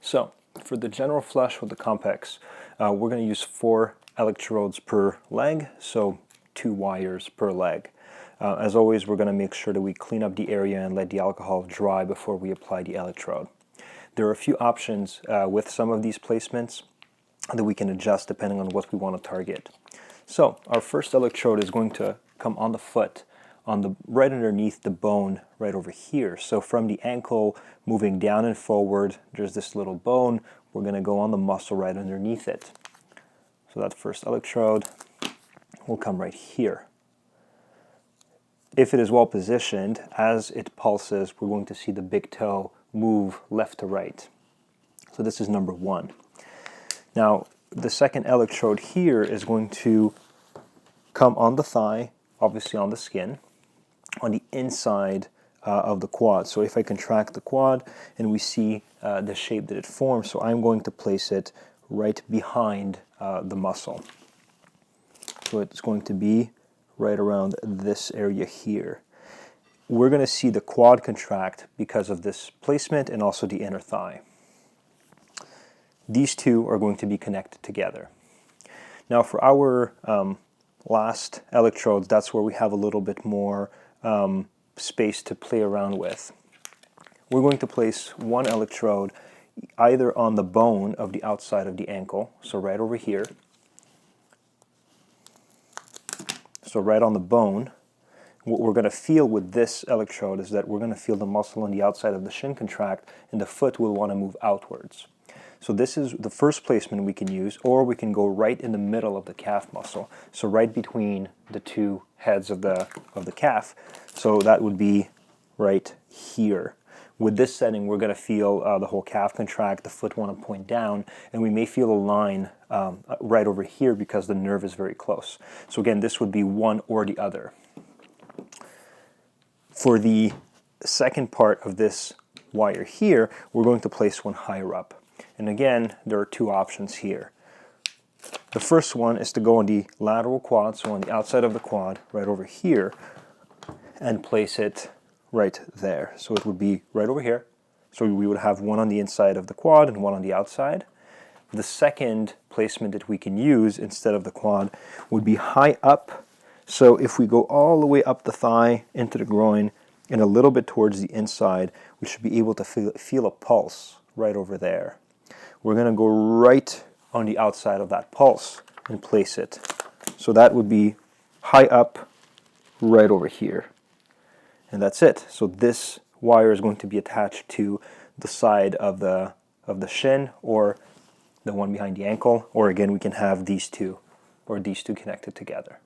So for the general flush with the Compex, we're going to use 4 electrodes per leg, so 2 wires per leg. As always, we're going to make sure that we clean up the area and let the alcohol dry before we apply the electrode. There are a few options with some of these placements that we can adjust depending on what we want to target. So our first electrode is going to come on the foot, right underneath the bone right over here. So from the ankle moving down and forward, there's this little bone. We're going to go on the muscle right underneath it. So that first electrode will come right here. If it is well positioned, as it pulses, we're going to see the big toe move left to right. So this is number 1. Now, the second electrode here is going to come on the thigh, obviously on the skin, on the inside of the quad. So if I contract the quad and we see the shape that it forms, so I'm going to place it right behind the muscle. So it's going to be right around this area here. We're going to see the quad contract because of this placement and also the inner thigh. These two are going to be connected together. Now for our last electrodes, that's where we have a little bit more space to play around with. We're going to place one electrode either on the bone of the outside of the ankle, so right over here. So right on the bone. What we're going to feel with this electrode is that we're going to feel the muscle on the outside of the shin contract and the foot will want to move outwards. So this is the first placement we can use, or we can go right in the middle of the calf muscle. So right between the two heads of the calf. So that would be right here. With this setting, we're going to feel the whole calf contract, the foot want to point down, and we may feel a line right over here because the nerve is very close. So again, this would be one or the other. For the second part of this wire here, we're going to place one higher up. And again, there are 2 options here. The first one is to go on the lateral quad, so on the outside of the quad, right over here, and place it right there. So it would be right over here. So we would have one on the inside of the quad and one on the outside. The second placement that we can use instead of the quad would be high up. So if we go all the way up the thigh into the groin and a little bit towards the inside, we should be able to feel a pulse right over there. We're going to go right on the outside of that pulse and place it. So that would be high up right over here. And that's it. So this wire is going to be attached to the side of the shin or the one behind the ankle, or again we can have these two connected together.